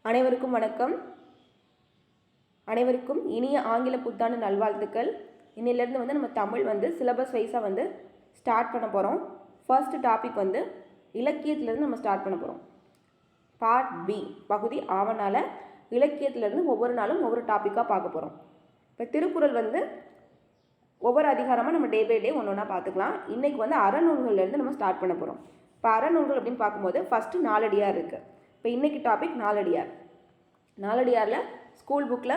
அனைவருக்கும் வணக்கம். அனைவருக்கும் இனிய ஆங்கில புத்தாண்டு நல்வாழ்த்துக்கள். இன்னிலேருந்து நம்ம தமிழ் சிலபஸ் வைஸாக ஸ்டார்ட் பண்ண போகிறோம். ஃபர்ஸ்ட் டாபிக் இலக்கியத்திலேருந்து நம்ம ஸ்டார்ட் பண்ண போகிறோம். பார்ட் பி பகுதி ஆவணால் இலக்கியத்திலேருந்து ஒவ்வொரு நாளும் ஒவ்வொரு டாப்பிக்காக பார்க்க போகிறோம். இப்போ திருக்குறள் ஒவ்வொரு அதிகாரமாக நம்ம டே பை டே ஒன்று ஒன்றா பார்த்துக்கலாம். இன்றைக்கி அறநூல்கள்லேருந்து நம்ம ஸ்டார்ட் பண்ண போகிறோம். இப்போ அறநூல்கள் அப்படின்னு பார்க்கும்போது ஃபஸ்ட்டு நாலடியார் இருக்குது. இப்போ இன்றைக்கி டாபிக் நாலடியார். நாலடியாரில் ஸ்கூல் புக்கில்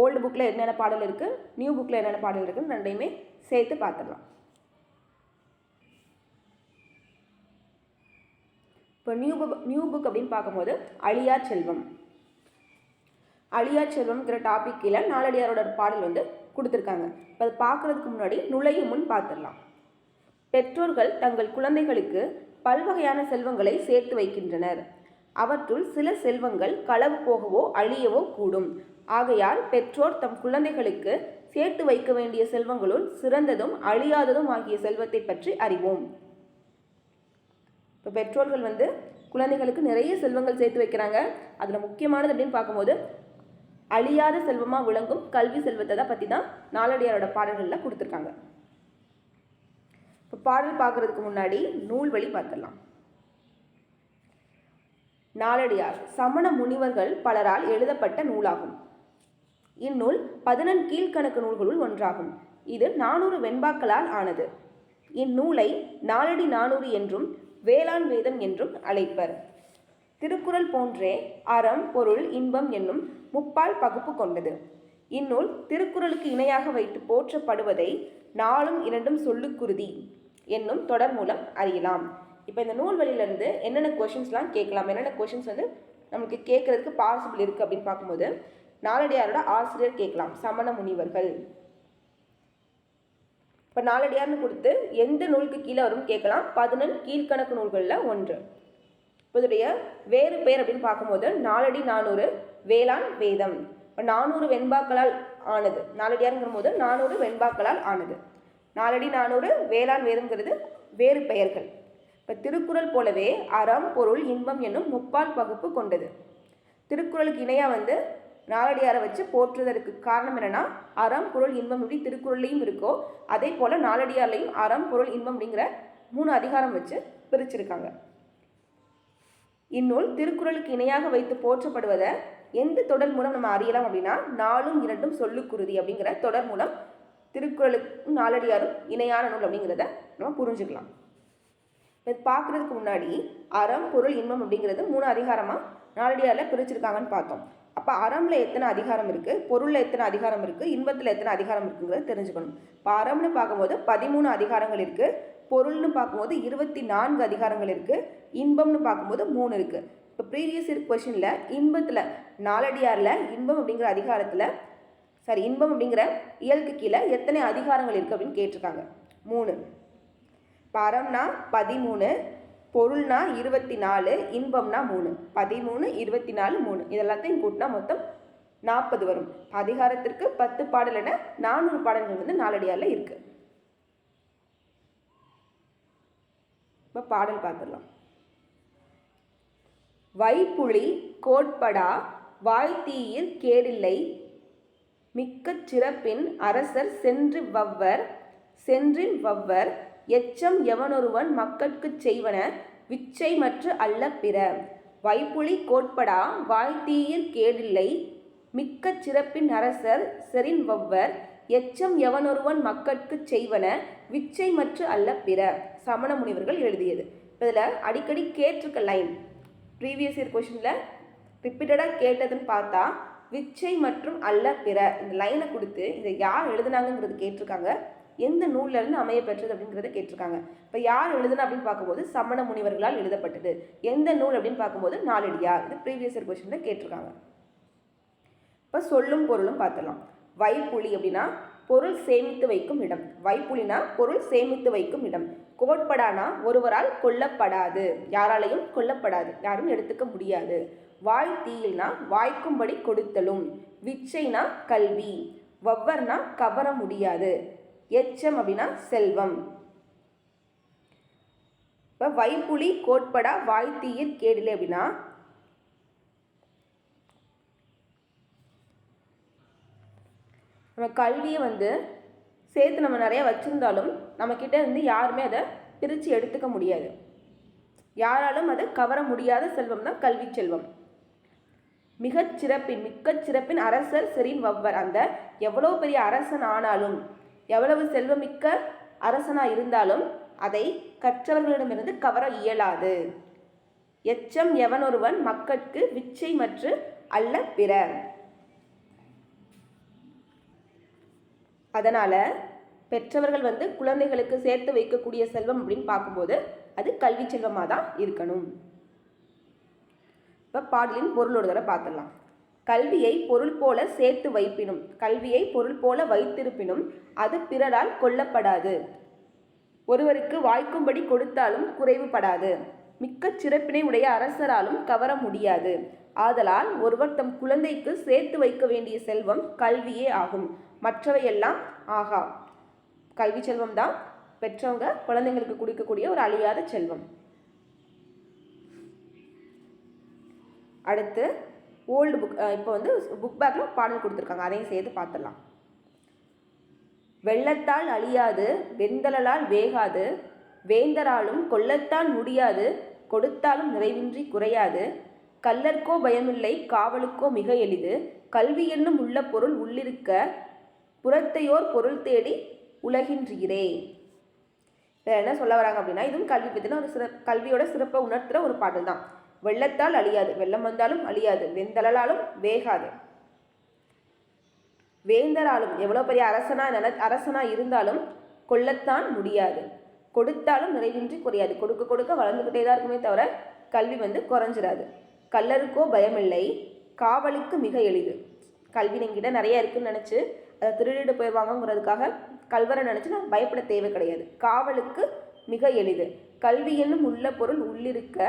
ஓல்டு புக்கில் என்னென்ன பாடல் இருக்குது, நியூ புக்கில் என்னென்ன பாடல் இருக்குதுன்னு ரெண்டையுமே சேர்த்து பார்த்துடலாம். இப்போ நியூ புக் அப்படின்னு பார்க்கும்போது அழியார் செல்வம். அழியார் செல்வம்ங்கிற டாபிக் கீழே நாலடியாரோட பாடல் கொடுத்துருக்காங்க. இப்போ அது பார்க்குறதுக்கு முன்னாடி நுழையும் முன் பார்த்துடலாம். பெற்றோர்கள் தங்கள் குழந்தைகளுக்கு பல்வகையான செல்வங்களை சேர்த்து வைக்கின்றனர். அவற்றுள் சில செல்வங்கள் களவு போகவோ அழியவோ கூடும். ஆகையால் பெற்றோர் தம் குழந்தைகளுக்கு சேர்த்து வைக்க வேண்டிய செல்வங்களுள் சிறந்ததும் அழியாததும் ஆகிய செல்வத்தை பற்றி அறிவோம். இப்போ பெற்றோர்கள் குழந்தைகளுக்கு நிறைய செல்வங்கள் சேர்த்து வைக்கிறாங்க. அதில் முக்கியமானது அப்படின்னு பார்க்கும்போது அழியாத செல்வமாக விளங்கும் கல்வி செல்வத்தை பற்றி தான் நாலடியாரோட பாடல்களில் கொடுத்துருக்காங்க. இப்போ பாடல் பார்க்குறதுக்கு முன்னாடி நூல் வழி பார்த்துடலாம். நாலடியார் சமண முனிவர்கள் பலரால் எழுதப்பட்ட நூலாகும். இந்நூல் 14 கீழ்கணக்கு நூல்களுள் ஒன்றாகும். இது 400 வெண்பாக்களால் ஆனது. இந்நூலை நாலடி 400 என்றும் வேளாண் வேதம் என்றும் அழைப்பர். திருக்குறள் போன்றே அறம், பொருள், இன்பம் என்னும் முப்பால் பகுப்பு கொண்டது. இந்நூல் திருக்குறளுக்கு இணையாக வைத்து போற்றப்படுவதை 4ம் 2ம் சொல்லுக்குருதி என்னும் தொடர் மூலம் அறியலாம். இப்போ இந்த நூல் வழியிலேருந்து என்னென்ன கொஷின்ஸ்லாம் கேட்கலாம், என்னென்ன கொஷின்ஸ் நமக்கு கேட்குறதுக்கு பாசிபிள் இருக்குது அப்படின்னு பார்க்கும்போது நாலடியாரோட ஆசிரியர் கேட்கலாம், சமண முனிவர்கள். இப்போ நாலடியார்னு கொடுத்து எந்த நூலுக்கு கீழே வரும் கேட்கலாம். 14 கீழ்கணக்கு நூல்களில் ஒன்று. இப்போ இதோடைய வேறு பேர் அப்படின்னு பார்க்கும்போது நாலடி 400 வேளாண் வேதம். இப்போ 400 வெண்பாக்களால் ஆனது. நாலடியாருங்கிற போது 400 வெண்பாக்களால் ஆனது. நாலடி 400 வேளாண் வேதம்ங்கிறது வேறு பெயர்கள். இப்போ திருக்குறள் போலவே அறம், பொருள், இன்பம் என்னும் முப்பால் பகுப்பு கொண்டது. திருக்குறளுக்கு இணையாக நாலடியாரை வச்சு போற்றுவதற்கு காரணம் என்னென்னா அறம், பொருள், இன்பம் எப்படி திருக்குறள்லையும் இருக்கோ அதே போல் நாலடியார்லையும் அறம், பொருள், இன்பம் அப்படிங்கிற 3 அதிகாரம் வச்சு பிரிச்சிருக்காங்க. இந்நூல் திருக்குறளுக்கு இணையாக வைத்து போற்றப்படுவதை எந்த தொடர் மூலம் நம்ம அறியலாம் அப்படின்னா 4ம் 2ம் சொல்லுக்குருதி அப்படிங்கிற தொடர் மூலம் திருக்குறளுக்கும் நாலடியாரும் இணையான நூல் அப்படிங்கிறத நம்ம புரிஞ்சுக்கலாம். இது பார்க்குறதுக்கு முன்னாடி அறம், பொருள், இன்பம் அப்படிங்கிறது 3 அதிகாரமாக நாலடியாரில் பிரிச்சிருக்காங்கன்னு பார்த்தோம். அப்போ அறம்ல எத்தனை அதிகாரம் இருக்குது, பொருளில் எத்தனை அதிகாரம் இருக்குது, இன்பத்தில் எத்தனை அதிகாரம் இருக்குங்கிறத தெரிஞ்சுக்கணும். இப்போ அறம்னு பார்க்கும்போது 13 அதிகாரங்கள் இருக்குது, பொருள்னு பார்க்கும்போது 24 அதிகாரங்கள் இருக்குது, இன்பம்னு பார்க்கும்போது 3 இருக்குது. இப்போ ப்ரீவியஸ் இயர் கொஷனில் இன்பத்தில் நாலடியாரில் இன்பம் அப்படிங்கிற அதிகாரத்தில் இன்பம் அப்படிங்கிற இயலுக்கு கீழே எத்தனை அதிகாரங்கள் இருக்குது அப்படின்னு கேட்டிருக்காங்க. 3. அறம்னா 13, பொருள்னா 24, இன்பம்னா 3. 13, 24, 3 இதெல்லாத்தையும் கூட்டினா மொத்தம் 40 வரும். அதிகாரத்திற்கு 10 பாடல் என 400 பாடல்கள் நாலடியாரில் இருக்கு. இப்போ பாடல் பார்த்துடலாம். வைப்புலி கோட்படா வாய்த்தீயில் கேடில்லை மிக்க சிறப்பின் அரசர் சென்றின் வவ்வர் எச்சம் எவனொருவன் மக்கட்குச் செய்வன விச்சை மற்ற அல்ல பிற. வைப்புலி கோட்படா வாய்த்தீயில் கேடில்லை மிக்க சிறப்பின் அரசர் செறின் வவ்வர் எச்சம் எவனொருவன் மக்கட்குச் செய்வன விச்சை மற்ற அல்ல பிற. சமண முனிவர்கள் எழுதியது. இதில் அடிக்கடி கேட்டிருக்க லைன் ப்ரீவியஸ் இயர் கொஷனில் ரிப்பீட்டடாக கேட்டதுன்னு பார்த்தா விச்சை மற்றும் அல்ல பிற இந்த லைனை கொடுத்து இதை யார் எழுதுனாங்கிறது கேட்டிருக்காங்க, எந்த நூல்லேருந்து அமைய பெற்றது அப்படிங்கிறத கேட்டிருக்காங்க. இப்போ யார் எழுதுனா அப்படின்னு பார்க்கும்போது சமண முனிவர்களால் எழுதப்பட்டது. எந்த நூல் அப்படின்னு பார்க்கும்போது நாலடியார். இது ப்ரீவியஸ் இயர் கொஸ்டினில் கேட்டிருக்காங்க. இப்போ சொல்லும் பொருளும் பார்த்துடலாம். வைப்புலி அப்படின்னா பொருள் சேமித்து வைக்கும் இடம். வைப்புலினா பொருள் சேமித்து வைக்கும் இடம். கோட்படானா ஒருவரால் கொல்லப்படாது, யாராலையும் கொல்லப்படாது, யாரும் எடுத்துக்க முடியாது. வாய்த்தீயில்னா வாய்க்கும்படி கொடுத்தலும். விச்சைனா கல்வி. வவ்வர்னா கவர முடியாது. எச்சம் அப்படின்னா செல்வம். இப்போ வைப்புலி கோட்படா வாய்த்தீயில் கேடில்லை அப்படின்னா நம்ம கல்வியை சேர்த்து நம்ம நிறையா வச்சுருந்தாலும் நம்மக்கிட்ட இருந்து யாருமே அதை பிரித்து எடுத்துக்க முடியாது. யாராலும் அதை கவர முடியாத செல்வம் தான் கல்வி செல்வம். மிகச் சிறப்பின் அரசர் செறின் வவ்வர். அந்த எவ்வளோ பெரிய அரசன் ஆனாலும், எவ்வளவு செல்வமிக்க அரசனாக இருந்தாலும் அதை கற்றவர்களிடமிருந்து கவர இயலாது. எச்சம் எவனொருவன் மக்கட்கு விச்சை மற்று அல்ல பிற. அதனால் பெற்றவர்கள் குழந்தைகளுக்கு சேர்த்து வைக்கக்கூடிய செல்வம் அப்படின்னு பார்க்கும்போது அது கல்வி செல்வமாக தான் இருக்கணும். இப்போ பாடலின் பொருள் ஒரு தடவை பார்த்துடலாம். கல்வியை பொருள் போல சேர்த்து வைப்பினும், கல்வியை பொருள் போல வைத்திருப்பினும் அது பிறரால் கொல்லப்படாது. ஒருவருக்கு வாய்க்கும்படி கொடுத்தாலும் குறைவுபடாது. மிக்க சிறப்பினை உடைய அரசராலும் கவர முடியாது. ஆதலால் ஒருவர் தம் குழந்தைக்கு சேர்த்து வைக்க வேண்டிய செல்வம் கல்வியே ஆகும். மற்றவையெல்லாம் ஆகா. கல்வி செல்வம் தான் பெற்றவங்க குழந்தைங்களுக்கு கொடுக்கக்கூடிய ஒரு அழியாத செல்வம். அடுத்து ஓல்டு புக். இப்போ புக் பேக்கில் பாடல் கொடுத்துருக்காங்க, அதையும் சேர்த்து பார்த்துடலாம். வெள்ளத்தால் அழியாது வெண்தலால் வேகாது, வேந்தராலும் கொல்லத்தான் முடியாது, கொடுத்தாலும் நிறைவின்றி குறையாது, கல்லர்க்கோ பயமில்லை காவலுக்கோ மிக எளிது, கல்வி என்னும் உள்ள பொருள் உள்ளிருக்க புறத்தையோர் பொருள் தேடி உலகின்றீரே. வேற என்ன சொல்ல வராங்க அப்படின்னா, இதுவும் கல்வி பற்றின ஒரு கல்வியோட சிறப்பை உணர்த்துற ஒரு பாடல் தான். வெள்ளத்தால் அழியாது, வெள்ளம் வந்தாலும் அழியாது, வெண்தலாலும் வேகாது, வேந்தராலும் எவ்வளோ பெரிய அரசனா இருந்தாலும் கொல்லத்தான் முடியாது, கொடுத்தாலும் நிறைவின்றி குறையாது. கொடுக்க கொடுக்க வளர்ந்துக்கிட்டே தான் இருக்குமே தவிர கல்வி குறைஞ்சிடாது. கல்லருக்கோ பயமில்லை காவலுக்கு மிக எளிது. கல்வி எங்கிட்ட நிறைய இருக்குன்னு நினச்சி அதை திருடிட்டு போயிடுவாங்கங்கிறதுக்காக கல்வரை நினச்சி நான் பயப்பட தேவை கிடையாது. காவலுக்கு மிக எளிது. கல்வி என்னும் உள்ள பொருள் உள்ளிருக்க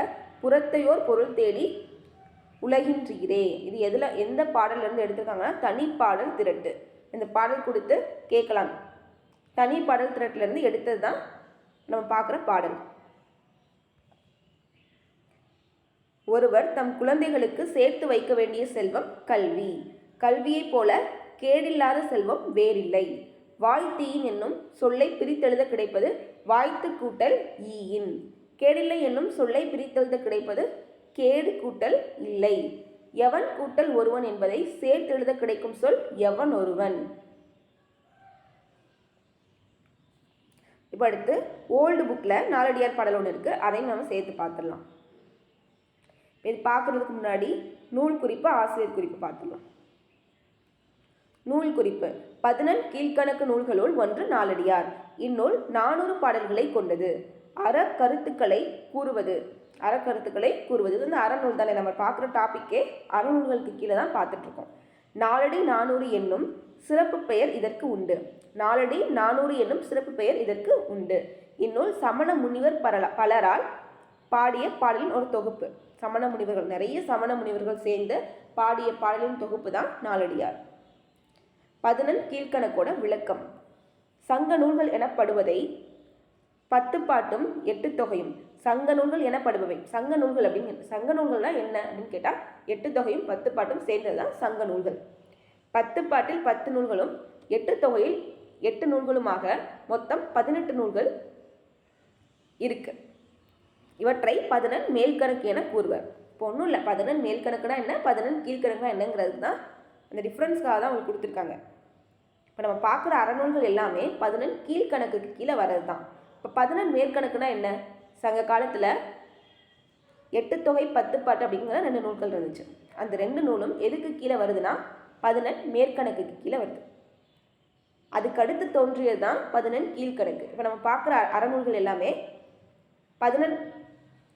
புறத்தையோர் பொருள் தேடி உலகின்றீரே. இது எந்த பாடல்லேருந்து எடுத்திருக்காங்கன்னா தனிப்பாடல் திரட்டு. இந்த பாடல் கொடுத்து கேட்கலாம். தனிப்பாடல் திரட்டிலேருந்து எடுத்தது தான் நம்ம பார்க்குற பாடல். ஒருவர் தம் குழந்தைகளுக்கு சேர்த்து வைக்க வேண்டிய செல்வம் கல்வி. கல்வியைப் போல கேடில்லாத செல்வம் வேறில்லை. வாய்த்தீயின் என்னும் சொல்லை பிரித்தெழுத கிடைப்பது வாய்த்து கூட்டல் ஈயின். கேடில்லை என்னும் சொல்லை பிரித்தெழுத கிடைப்பது கேடு கூட்டல் இல்லை. எவன் கூட்டல் ஒருவன் என்பதை சேர்த்தெழுத கிடைக்கும் சொல் எவன் ஒருவன். இப்போ அடுத்து ஓல்டு புக்கில் நாலடியார் பாடல் ஒன்று இருக்குது, அதையும் நம்ம சேர்த்து பார்த்துடலாம். இது பார்க்குறதுக்கு முன்னாடி நூல் குறிப்பு ஆசிரியர் குறிப்பு பார்த்துடலாம். நூல் குறிப்பு. 11 கீழ்கணக்கு நூல்களுள் ஒன்று நாலடியார். இந்நூல் 400 பாடல்களை கொண்டது. அறக்கருத்துக்களை கூறுவது. இது அறநூல் தானே. நம்ம பார்க்குற டாப்பிக்கே அறநூல்களுக்கு கீழே தான் பார்த்துட்ருக்கோம். நாலடி 400 என்னும் சிறப்பு பெயர் இதற்கு உண்டு. நாலடி 400 என்னும் சிறப்பு பெயர் இதற்கு உண்டு. இந்நூல் சமண முனிவர் பலரால் பாடிய பாடலின் ஒரு தொகுப்பு. சமண முனிவர்கள், நிறைய சமண முனிவர்கள் சேர்ந்து பாடிய பாடலின் தொகுப்பு தான் நாலடியார். 11 கீழ்கணக்கோட விளக்கம். சங்க நூல்கள் எனப்படுவதை 10 பாட்டும் 8 தொகையும். சங்க நூல்கள் எனப்படுபவை. சங்க நூல்கள்லாம் என்ன அப்படின்னு கேட்டால் 8 தொகையும் 10 பாட்டும் சேர்ந்தது தான் சங்க நூல்கள். 10 பாட்டில் 10 நூல்களும் 8 தொகையில் 8 நூல்களுமாக மொத்தம் 18 நூல்கள் இருக்கு. இவற்றை 11 மேல்கணக்கு என கூறுவர். இப்போ ஒன்றும் இல்லை, 11 மேல்கணக்குனா என்ன, 11 கீழ்கணக்குனா என்னங்கிறது தான் அந்த டிஃப்ரென்ஸ்க்காக தான் அவங்க கொடுத்துருக்காங்க. இப்போ நம்ம பார்க்குற அறநூல்கள் எல்லாமே 11 கீழ்கணக்குக்கு கீழே வர்றது தான். இப்போ 11 மேற்கணக்குனா என்ன? சங்க காலத்தில் 8 தொகை 10 பாட்டு அப்படிங்கிற 2 நூல்கள் இருந்துச்சு. அந்த 2 நூலும் எதுக்கு கீழே வருதுன்னா 11 மேற்கணக்குக்கு கீழே வருது. அதுக்கடுத்து தோன்றியது தான் 11 கீழ்கணக்கு. இப்போ நம்ம பார்க்குற அறநூல்கள் எல்லாமே 11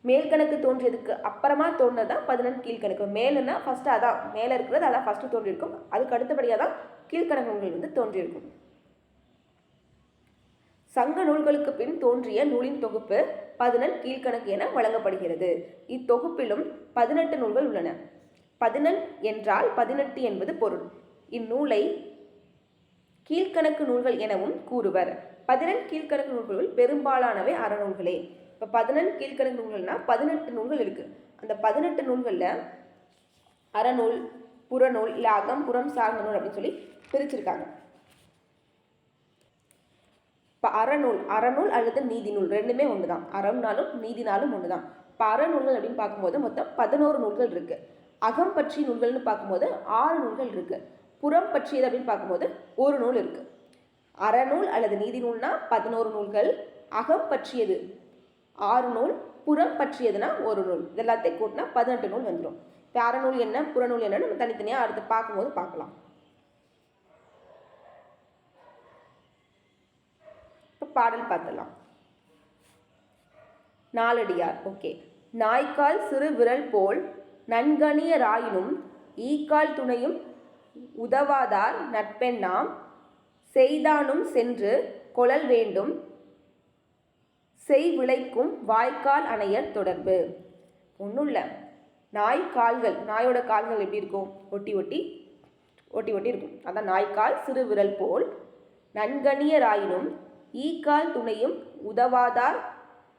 மேல்கணக்கு தோன்றியதுக்கு அப்புறமா தோன்றது தான் 11 கீழ்கணக்கு. மேலுன்னா ஃபஸ்ட்டு அதான் மேலே இருக்கிறது, அதான் ஃபஸ்ட்டு தோன்றியிருக்கும். அதுக்கு அடுத்தபடியாக தான் கீழ்கணக்குகள் தோன்றியிருக்கும். சங்க நூல்களுக்கு பின் தோன்றிய நூலின் தொகுப்பு 11 கீழ்கணக்கு என வழங்கப்படுகிறது. இத்தொகுப்பிலும் 18 நூல்கள் உள்ளன. 11 என்றால் 18 என்பது பொருள். இந்நூலை கீழ்கணக்கு நூல்கள் எனவும் கூறுவர். 11 கீழ்கணக்கு நூல்களுள் பெரும்பாலானவை அறநூல்களே. இப்போ 11 கீழ்கணக்கு நூல்கள்னா 18 நூல்கள் இருக்குது. அந்த 18 நூல்களில் அறநூல், புறநூல், இல்லை அகம் புறம் சார்ந்த நூல் அப்படின்னு சொல்லி பிரிச்சிருக்காங்க. இப்போ அறநூல் அல்லது நீதிநூல் ரெண்டுமே ஒன்று தான். அறம்னாலும் நீதினாலும் ஒன்று தான். இப்போ அறநூல்கள் அப்படின்னு பார்க்கும்போது மொத்தம் 11 நூல்கள் இருக்குது. அகம் பற்றிய நூல்கள்னு பார்க்கும்போது 6 நூல்கள் இருக்குது. புறம் பற்றியது அப்படின்னு பார்க்கும்போது ஒரு நூல் இருக்குது. அறநூல் அல்லது நீதிநூல்னா 11 நூல்கள், அகம் பற்றியது 6 நூல், புறம் பற்றியதுன்னா ஒரு நூல். இதெல்லாத்தையும் கூட்டினா 18 நூல் வந்துடும். இப்போ அறநூல் என்ன, புறநூல் என்னன்னு நம்ம தனித்தனியாக அடுத்து பார்க்கும்போது பார்க்கலாம். இப்போ பாடல் பார்த்துடலாம். நாலடியார். ஓகே. நாய்க்கால் சிறு விரல் போல் நன்கணியராயினும் ஈக்கால் துணையும் உதவாதார் நட்பெண்ணாம் செய்தானும் சென்று கொளல் வேண்டும் செய் விளைக்கும் வாய்க்கால் அணையர் தொடர்பு. ஒன்றும் இல்லை, நாயோட கால்கள் எப்படி இருக்கும்? ஒட்டி ஒட்டி இருக்கும். அதான் நாய்க்கால் சிறு விரல் போல் நன்கணியராயினும் ஈக்கால் துணையும் உதவாதார்.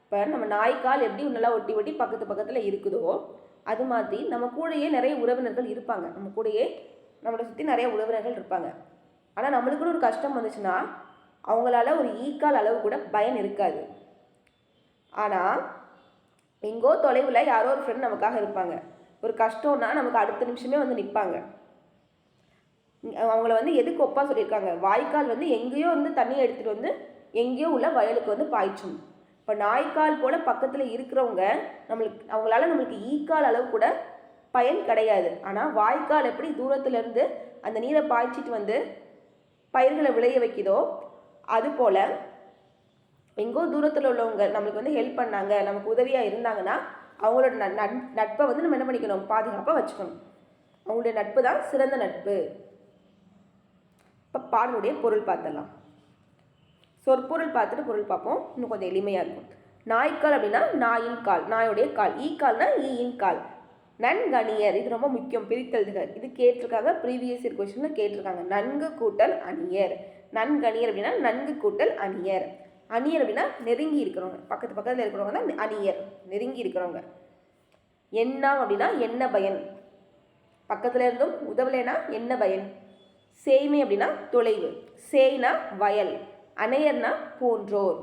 இப்போ நம்ம நாய்க்கால் எப்படி நல்லா ஒட்டி பக்கத்தில் இருக்குதோ அது மாதிரி நம்ம கூடயே நிறைய உறவினர்கள் இருப்பாங்க. நம்மளை சுற்றி நிறைய உறவினர்கள் இருப்பாங்க. ஆனால் நம்மளுக்குன்னு ஒரு கஷ்டம் வந்துச்சுன்னா அவங்களால ஒரு ஈக்கால் அளவு கூட பயன் இருக்காது. ஆனால் எங்கோ தொலைவில் யாரோ ஒரு ஃப்ரெண்ட் நமக்காக இருப்பாங்க. ஒரு கஷ்டம்னா நமக்கு அடுத்த நிமிஷமே வந்து நிற்பாங்க. அவங்கள எதுக்கு ஒப்பா சொல்லியிருக்காங்க? வாய்க்கால் எங்கேயோ தண்ணியை எடுத்துகிட்டு எங்கேயோ உள்ள வயலுக்கு பாய்ச்சும். இப்போ நாய்க்கால் போல் பக்கத்தில் இருக்கிறவங்க அவங்களால நம்மளுக்கு ஈக்கால் அளவு கூட பயன் கிடையாது. ஆனால் வாய்க்கால் எப்படி தூரத்துலேருந்து அந்த நீரை பாய்ச்சிட்டு பயிர்களை விளைய வைக்குதோ அதுபோல் எங்கோ தூரத்தில் உள்ளவங்க நம்மளுக்கு ஹெல்ப் பண்ணாங்க, நமக்கு உதவியாக இருந்தாங்கன்னா அவங்களோட நட்பை நம்ம என்ன பண்ணிக்கணும்? பாதுகாப்பாக வச்சுக்கணும். அவங்களுடைய நட்பு தான் சிறந்த நட்பு. இப்போ பாடலுடைய பொருள் பார்த்துடலாம். சொற்பொருள் பார்த்துட்டு பொருள் பார்ப்போம். இன்னும் கொஞ்சம் எளிமையாக இருக்கும். நாய்க்கால் அப்படின்னா நாயின் கால், நாயோடைய கால். ஈக்கால்னா ஈயின் கால். நன்கணியர், இது ரொம்ப முக்கியம், பிரித்தெழுதுகள். இது கேட்டிருக்காங்க, ப்ரீவியஸ் இயர் கொஸ்டினில் கேட்டிருக்காங்க. நன்கு கூட்டல் அணியர். நன்கணியர் அப்படின்னா நன்கு கூட்டல் அணியர். அணியர் அப்படின்னா நெருங்கி இருக்கிறவங்க, பக்கத்தில் இருக்கிறவங்க தான் அணியர், நெருங்கி இருக்கிறவங்க. எண்ணாம் அப்படின்னா என்ன பயன், பக்கத்தில் இருந்தும் உதவலைனா என்ன பயன். சேய்மை அப்படின்னா தொலைவு, சேய்னா வயல், அணையர்னா போன்றோர்.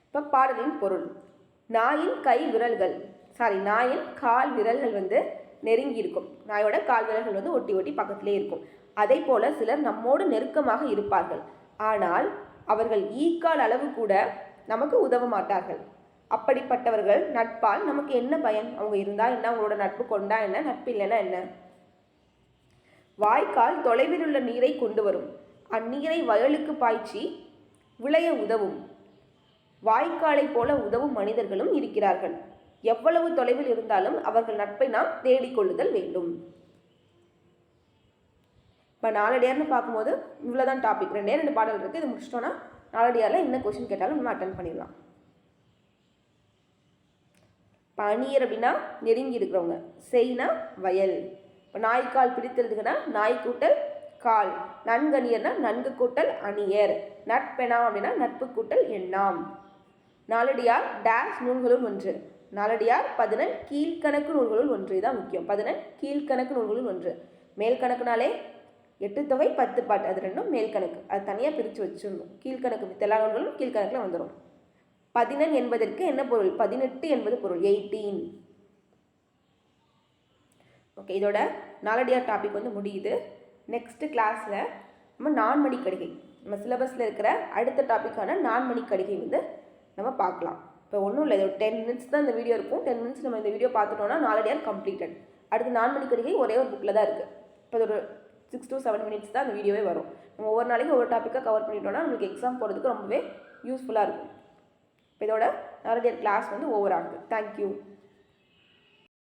இப்போ பாடலின் பொருள். நாயின் கால் விரல்கள் நெருங்கி இருக்கும். நாயோட கால் விரல்கள் ஒட்டி பக்கத்திலே இருக்கும். அதே போல சிலர் நம்மோடு நெருக்கமாக இருப்பார்கள். ஆனால் அவர்கள் ஈக்கால் அளவு கூட நமக்கு உதவ மாட்டார்கள். அப்படிப்பட்டவர்கள் நட்பால் நமக்கு என்ன பயன்? அவங்க இருந்தா என்ன, அவங்களோட நட்பு கொண்டா என்ன, நட்பு இல்லைன்னா என்ன. வாய்க்கால் தொலைவில் உள்ள நீரை கொண்டு வரும். அந்நீரை வயலுக்கு பாய்ச்சி விளைய உதவும். வாய்க்காலை போல உதவும் மனிதர்களும் இருக்கிறார்கள். எவ்வளவு தொலைவில் இருந்தாலும் அவர்கள் நட்பை நாம் தேடிக்கொள்ளுதல் வேண்டும். இப்போ நாலடியார்னு பார்க்கும்போது இவ்வளோதான் டாபிக். 2 பாடல் இருக்குது. இது முடிச்சிட்டோன்னா நாலடியாரில் என்ன கொஸ்டின் கேட்டாலும் நம்ம அட்டன் பண்ணிடலாம். இப்போ அணியர் அப்படின்னா நெருங்கி இருக்கிறவங்க, செய்னா வயல். இப்போ நாய்க்கால் பிடித்தெழுதுங்கன்னா நாய் கூட்டல் கால். நன்கணியர்னா நன்கு கூட்டல் அணியர். நட்பெண்ணாம் அப்படின்னா நட்பு கூட்டல் எண்ணாம். நாலடியார் டேஷ் நூல்களுள் ஒன்று. நாலடியார் 11 கீழ்கணக்கு நூல்களுள் ஒன்று. இதுதான் முக்கியம். 11 கீழ்கணக்கு நூல்களுள் ஒன்று. மேல் கணக்குனாலே 8 தொகை 10 பாட்டு, அது ரெண்டும் மேல் கணக்கு, அது தனியாக பிரித்து வச்சிடணும். கீழ்கணக்கு எல்லா நூல்களும் கீழ்கணக்கில் வந்துடும். 11 என்பதற்கு என்ன பொருள்? 18 என்பது பொருள், 18. ஓகே, இதோட நாலடியார் டாபிக் முடியுது. நெக்ஸ்ட்டு கிளாஸில் நம்ம நான்மணி கடிகை, நம்ம சிலபஸில் இருக்கிற அடுத்த டாப்பிக்கான நான்மணி கடிகை நம்ம பார்க்கலாம். இப்போ ஒன்றும் இல்லை, இது 10 மினிட்ஸ் தான் இந்த வீடியோ இருக்கும். 10 மினிட்ஸ் நம்ம இந்த வீடியோ பார்த்துட்டோம்னா நாலடியார் கம்ப்ளீட்டட். அடுத்து நான்மணி கடிகை ஒரே ஒரு புக்கில் தான் இருக்குது. இப்போ ஒரு 6 to 7 மினிட்ஸ் தான் அந்த வீடியோவே வரும். நம்ம ஒவ்வொரு நாளைக்கும் ஒவ்வொரு டாப்பிக்காக கவர் பண்ணிட்டோம்னா நம்மளுக்கு எக்ஸாம் போகிறதுக்கு ரொம்பவே யூஸ்ஃபுல்லாக இருக்கும். இப்போ இதோட நாலடியார் கிளாஸ் ஓவர் ஆகுது. தேங்க்யூ.